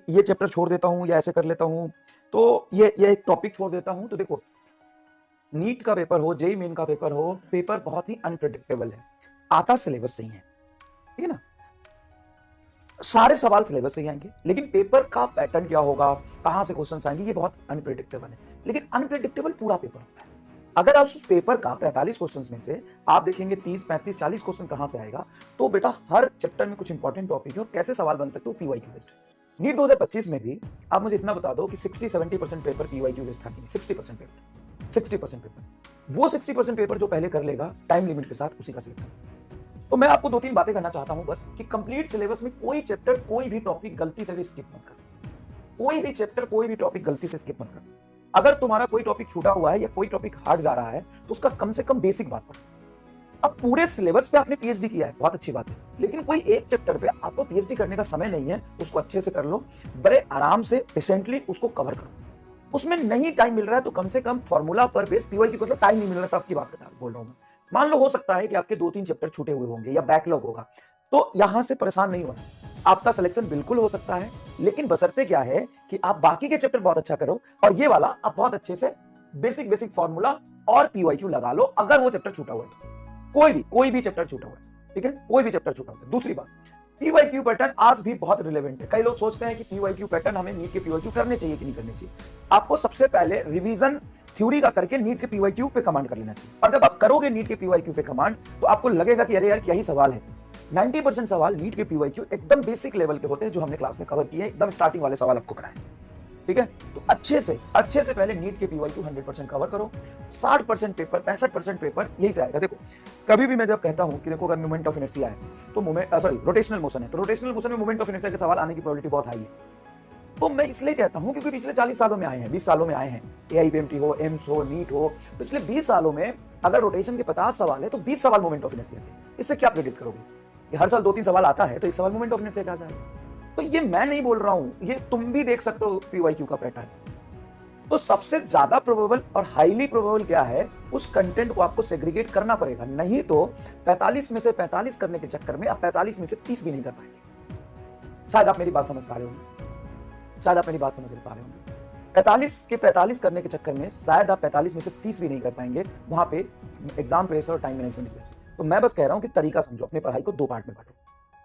ये चैप्टर छोड़ देता हूँ या ऐसे कर लेता हूँ, तो ये एक टॉपिक छोड़ देता हूँ। तो देखो, नीट का पेपर हो, जेईई मेन का पेपर हो, पेपर बहुत ही अनप्रेडिक्टेबल है। आता सिलेबस से ही है, ठीक है ना? सारे सवाल सिलेबस से ही आएंगे, लेकिन पेपर का पैटर्न क्या होगा, कहां से क्वेश्चंस आएंगे, ये बहुत अनप्रेडिक्टेबल है। लेकिन अनप्रेडिक्टेबल पूरा पेपर होता है। अगर आप उस पेपर का 45 क्वेश्चंस में से आप देखेंगे 30, 35, 40 क्वेश्चन कहां से आएगा, तो बेटा हर चैप्टर में कुछ इंपॉर्टेंट टॉपिक है और कैसे सवाल बन सकते हो पीवाईक्यू बेस्ड है। नीट 2025 में भी आप मुझे इतना बता दो कि 60-70% पेपर पीवाईक्यू बेस्ड था। 60% पेपर, 60% पेपर, वो 60% पेपर जो पहले कर लेगा टाइम लिमिट के साथ, उसी का सिलेक्शन। तो मैं आपको 2-3 बातें करना चाहता हूं बस, कि कंप्लीट सिलेबस में कोई चैप्टर, कोई भी टॉपिक गलती से भी स्किप मत कर। कोई भी चैप्टर, कोई भी टॉपिक गलती से स्किप मत कर। अगर तुम्हारा कोई टॉपिक छूटा हुआ है या कोई टॉपिक हट जा रहा है, तो उसका कम से कम बेसिक बात पढ़ो। अब पूरे सिलेबस पे आपने पीएचडी किया है, बहुत अच्छी बात है, लेकिन कोई एक चैप्टर पे आपको पीएचडी करने का समय नहीं है, उसको अच्छे से कर लो, बड़े आराम से रिसेंटली उसको कवर करो। उसमें नहीं टाइम मिल रहा है तो कम से कम फॉर्मूला पर बेस पीवाईक्यू कर लो। टाइम नहीं मिल रहा, तो आपकी बात बोल रहा हूं मैं। मान लो हो सकता है कि आपके 2-3 चैप्टर छूटे हुए होंगे या बैकलॉग होगा, तो यहां से परेशान नहीं होना। आपका सिलेक्शन बिल्कुल हो सकता है, लेकिन बशर्ते क्या है कि आप बाकी के चैप्टर बहुत अच्छा करो और ये वाला आप बहुत अच्छे से बेसिक फॉर्मूला और पीवाईक्यू लगा लो। अगर वो चैप्टर छूटा हुआ है तो कोई भी चैप्टर छूटा हुआ है, ठीक है, कोई भी चैप्टर छूटा हुआ है। दूसरी बात, पीवाईक्यू पैटर्न आज भी बहुत रिलेवेंट है। कई लोग सोचते हैं कि पीवाईक्यू पैटर्न हमें नीट के पीवाईक्यू करने चाहिए कि नहीं करने चाहिए। आपको सबसे पहले रिवीजन थ्योरी का करके नीट के पीवाईक्यू पे कमांड कर लेना चाहिए। और जब आप करोगे नीट के पीवाईक्यू पे कमांड, तो आपको लगेगा कि अरे यार क्या ही सवाल है। 90% सवाल नीट के पीवाईक्यू एकदम बेसिक लेवल के होते हैं, जो हमने क्लास में कवर किए हैं, एकदम स्टार्टिंग वाले सवाल आपको कराए, ठीक है। तो अच्छे से पहले नीट के पीवाईक्यू 100% कवर करो। 60% पेपर, 65% पेपर यही से आएगा। देखो, कभी भी मैं जब कहता हूं कि देखो अगर मोमेंट ऑफ इनर्शिया है तो रोटेशनल मोशन है, तो रोटेशनल मोशन में मोमेंट ऑफ इनर्शिया के सवाल आने की प्रोबेबिलिटी बहुत हाई है। तो मैं इसलिए कहता हूं क्योंकि पिछले 40 सालों में आए हैं, 20 सालों में आए हैं, एआईपीएमटी हो, एम्स हो, नीट हो, पिछले 20 सालों में अगर रोटेशन के 50 सवाल है तो 20 सवाल मोमेंट ऑफ इनर्शिया के। इससे क्या प्रेडिक्ट करोगे कि हर साल 2-3 सवाल आता है तो एक सवाल मोमेंट ऑफ इनर्शिया का आ जाएगा। तो ये मैं नहीं बोल रहा हूं, ये तुम भी देख सकते हो पीवाईक्यू का पैटर्न। तो सबसे ज्यादा प्रोबेबल और हाईली प्रोबेबल क्या है, उस कंटेंट को आपको सेग्रीगेट करना पड़ेगा, नहीं तो 45 में से 45 करने के चक्कर में आप 45 में से 30 भी नहीं कर पाएंगे। शायद आप मेरी बात समझ पा रहे होंगे, शायद आप मेरी बात समझ पा रहे होंगे। 45 के 45 करने के चक्कर में शायद आप 45 में से 30 भी नहीं कर पाएंगे। वहां पे एग्जाम प्रेशर और टाइम मैनेजमेंट की वजह से। तो मैं बस कह रहा हूं कि तरीका समझो, अपनी पढ़ाई को 2 पार्ट में बांटो।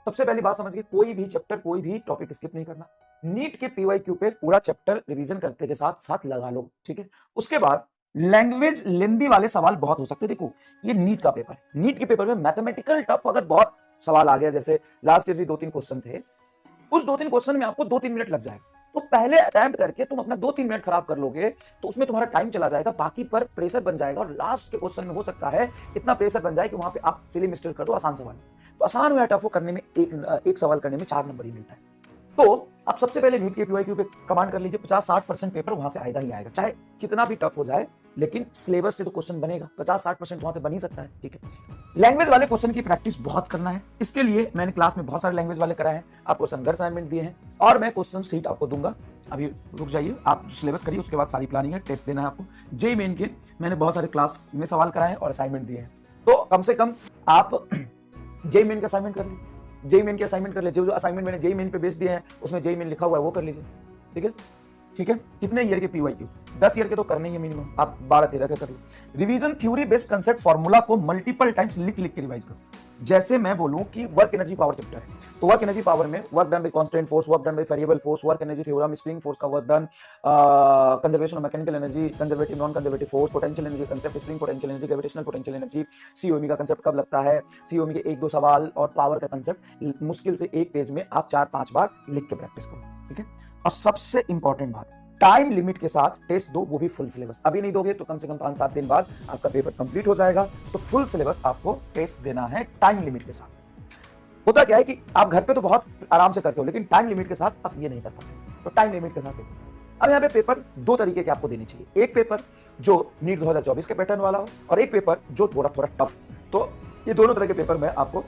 सबसे पहली बात समझ के, कोई भी चैप्टर, कोई भी टॉपिक स्किप नहीं करना। नीट के पीवाईक्यू पे पूरा चैप्टर रिवीजन करते के साथ साथ लगा लो, ठीक है। उसके बाद लैंग्वेज लेंदी वाले सवाल बहुत हो सकते हैं। देखो, ये नीट का पेपर है, नीट के पेपर में मैथमेटिकल टफ अगर बहुत सवाल आ गया, जैसे लास्ट ईयर भी 2-3 क्वेश्चन थे, उस 2-3 क्वेश्चन में आपको 2-3 मिनट लग जाएगा। तो पहले अटेम्प्ट करके तुम अपना 2-3 मिनट खराब कर लोगे, तो उसमें तुम्हारा टाइम चला जाएगा, बाकी पर प्रेशर बन जाएगा, और लास्ट के क्वेश्चन में हो सकता है इतना प्रेशर बन जाए कि वहां पे आप सिली मिस्टेक कर दो आसान सवाल। तो आसान हुआ टफ करने में एक सवाल करने में 4 नंबर ही मिलता है। तो आप सबसे पहले नीट के पीवाईक्यू पे कमांड कर लीजिए। 50-60% पेपर वहां से आएगा ही आएगा, चाहे कितना भी टफ हो जाए, लेकिन सिलेबस से तो क्वेश्चन बनेगा। 50-60% वहां से बन ही सकता है, ठीक है। लैंग्वेज वाले क्वेश्चन की प्रैक्टिस बहुत करना है। इसके लिए मैंने क्लास में बहुत सारे लैंग्वेज वाले कराए हैं, आपको संघर्ष असाइनमेंट दिए हैं, और मैं क्वेश्चन सीट आपको दूंगा। अभी रुक जाइए, आप सिलेबस करिए, उसके बाद सारी प्लानिंग है, टेस्ट देना है आपको। जेईई मेन के मैंने बहुत सारे क्लास में सवाल कराए और असाइनमेंट दिए हैं। तो कम से कम आप जेईई मेन का असाइनमेंट कर लीजिए, जेईई मेन के असाइनमेंट कर लीजिए। जो असाइनमेंट मैंने जेईई मेन पे बेच दिए हैं, उसमें जेईई मेन लिखा हुआ है, वो कर लीजिए, ठीक है। ठीक है, कितने ईयर के पीवाईक्यू? 10 ईयर के तो करने ही है मिनिमम, आप 12-13 के कर लो। Revision theory based concept formula को मल्टीपल टाइम्स लिख के रिवाइज करो। जैसे मैं बोलूं कि वर्क एनर्जी पावर चैप्टर है, तो वर्क एनर्जी पावर में work done by constant force, work done by variable force, work energy theorem, spring force का work done, conservation of mechanical energy, conservative non conservative force, potential energy concept, spring potential energy, gravitational potential energy, COM का concept कब लगता है, सीओमी के 1-2 सवाल, और power का concept मुश्किल से एक पेज में आप 4-5 बार लिख के प्रैक्टिस करो, ठीक है। और सबसे इंपॉर्टेंट बात, टाइम लिमिट के साथ टेस्ट दो, वो भी फुल सिलेबस। अभी नहीं दोगे तो कम से कम 5-7 दिन बाद आपका पेपर कंप्लीट हो जाएगा। तो फुल सिलेबस आपको टेस्ट देना है टाइम लिमिट के साथ। होता क्या है कि आप घर पे तो बहुत आराम से करते हो, लेकिन टाइम लिमिट के साथ आप ये नहीं कर पाते। तो टाइम लिमिट के साथ अब यहाँ पे पेपर 2 तरीके के आपको देने चाहिए। एक पेपर जो नीट 2024 के पैटर्न वाला हो, और एक पेपर जो थोड़ा टफ। तो ये दोनों तरह के पेपर मैं आपको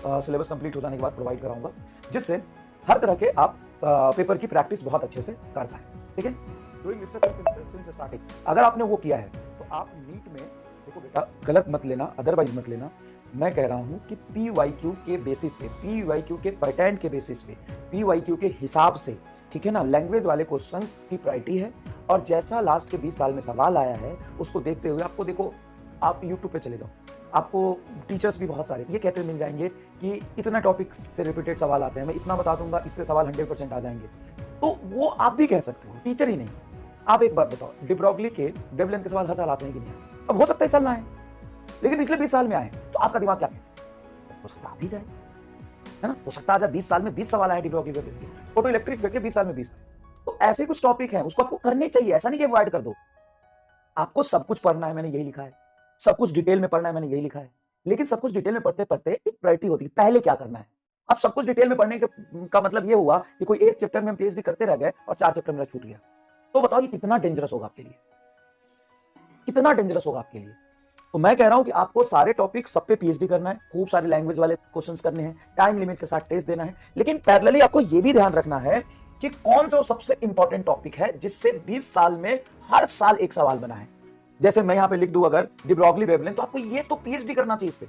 सिलेबस कंप्लीट हो जाने के बाद प्रोवाइड कराऊंगा, जिससे हर तरह के आप पेपर की प्रैक्टिस बहुत अच्छे से कर पाए, ठीक है। डूइंग सिंस स्टार्टिंग, अगर आपने वो किया है तो आप नीट में, देखो बेटा गलत मत लेना, अदरवाइज मत लेना। मैं कह रहा हूं कि पीवाईक्यू के बेसिस पे, पीवाईक्यू के पैटर्न के बेसिस पे, पीवाईक्यू के हिसाब से ठीक है ना। लैंग्वेज वाले क्वेश्चंस की प्रायोरिटी है, और जैसा लास्ट के 20 साल में सवाल आया है उसको देखते हुए आपको देखो, आप यूट्यूब पे चले जाओ, आपको टीचर्स भी बहुत सारे ये कहते हुए मिल जाएंगे कि इतना टॉपिक से रिपीटेड सवाल आते हैं, मैं इतना बता दूंगा, इससे सवाल 100% आ जाएंगे। तो वो आप भी कह सकते हो, टीचर ही नहीं। आप एक बात बताओ, डी ब्रॉगली के वेवलेंथ के सवाल हर साल आते हैं कि नहीं? अब हो सकता है इस साल ना आए, लेकिन पिछले 20 साल में आए, तो आपका दिमाग क्या कहता है? हो सकता है आ भी जाए, है ना। हो सकता है आज 20 साल में 20 सवाल आए डी ब्रॉगली वेवलेंथ के, फोटो इलेक्ट्रिक फेंके 20 साल में 20। तो ऐसे कुछ टॉपिक हैं, उसको आपको करने चाहिए, ऐसा नहीं कि अवॉइड कर दो। आपको सब कुछ पढ़ना है, मैंने यही लिखा है, सब कुछ डिटेल में पढ़ना है, मैंने यही लिखा है। लेकिन सब कुछ डिटेल में पढ़ते पढ़ते एक प्रायोरिटी होती है, पहले क्या करना है। अब सब कुछ डिटेल में पढ़ने का मतलब ये हुआ कि कोई एक चैप्टर में हम पीएचडी करते रह गए और 4 चैप्टर मेरा छूट गया। तो बताओ ये कितना डेंजरस होगा आपके लिए, कितना डेंजरस होगा आपके लिए। तो मैं कह रहा हूं कि आपको सारे टॉपिक सब पे पीएचडी करना है, खूब सारे लैंग्वेज वाले क्वेश्चंस करने हैं, टाइम लिमिट के साथ टेस्ट देना है। लेकिन पैरेलली आपको यह भी ध्यान रखना है कि कौन सा सबसे इंपॉर्टेंट टॉपिक है जिससे 20 साल में हर साल एक सवाल बना है। जैसे मैं यहां पे लिख दूं अगर डी ब्रॉगली वेवलेंथ, तो आपको ये तो पीएचडी करना चाहिए इस पे।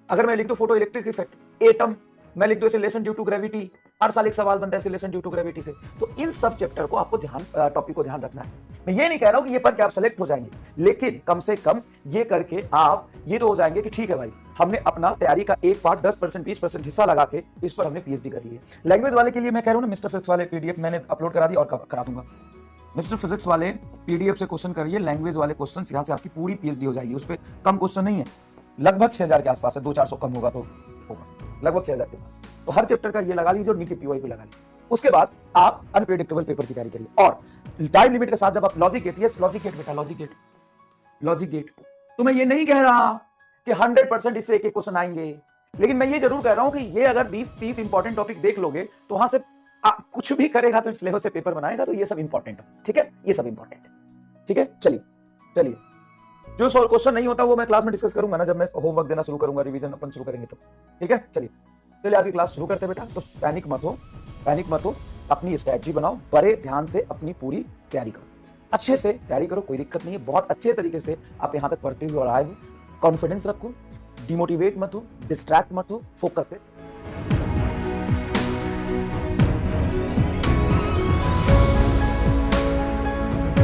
अगर मैं लिख दूं फोटो इलेक्ट्रिक इफेक्ट, एटम, मैं लिख दूं एक्सीलरेशन ड्यू टू ग्रेविटी, हर साल एक सवाल बनता है एक्सीलरेशन ड्यू टू ग्रेविटी से, तो इन सब चैप्टर को आपको टॉपिक को ध्यान रखना है। मैं ये नहीं कह रहा हूं कि ये पढ़ के आप सेलेक्ट हो जाएंगे, लेकिन कम से कम ये करके आप ये तो हो जाएंगे कि ठीक है भाई, हमने अपना तैयारी का एक पार्ट 10% 20% हिस्सा लगा के इस पर हमने पीएचडी कर ली है। लैंग्वेज वाले के लिए मैं कह रहा हूं ना, मिस्टर फिजिक्स वाले पीडीएफ मैंने अपलोड करा दी और करा दूंगा। मिस्टर फिजिक्स वाले पीडीएफ से क्वेश्चन करिए, लैंग्वेज वाले क्वेश्चन यहां से आपकी पूरी पीएचडी हो जाएगी। उस पर कम क्वेश्चन नहीं है, लगभग 6000 के आसपास है, 200-400 कम होगा तो होगा, लगभग 6000 के पास। तो हर चैप्टर का ये लगा लीजिए और नीट के पीवाई को लगा लीजिए। उसके बाद आप अनप्रेडिक्टेबल पेपर की तैयारी करिए, और टाइम लिमिट के साथ जब आप logic gate, yes logic gate बेटा, लॉजिक गेट, तो मैं ये नहीं कह रहा कि 100% इससे एक क्वेश्चन आएंगे, लेकिन मैं ये जरूर कह रहा हूं कि ये अगर 20-30 इंपॉर्टेंट टॉपिक देख लोगे तो वहां से कुछ भी करेगा तो सिलेबस से पेपर बनाएगा, तो ये सब इंपॉर्टेंट है, ठीक है, ये सब इंपॉर्टेंट है, ठीक है। चलिए जो क्वेश्चन नहीं होता वो मैं क्लास में डिस्कस करूंगा ना, जब मैं होमवर्क देना शुरू करूंगा, रिवीजन अपन शुरू करेंगे तो, ठीक है। चलिए आज की क्लास शुरू करते हैं बेटा। तो पैनिक मत हो, अपनी स्ट्रैटेजी बनाओ, बड़े ध्यान से अपनी पूरी तैयारी करो, अच्छे से तैयारी करो, कोई दिक्कत नहीं है, बहुत अच्छे तरीके से आप यहाँ तक पढ़ते हुए और आए हो। कॉन्फिडेंस रखो, डिमोटिवेट मत हो, डिस्ट्रैक्ट मत हो, फोकस से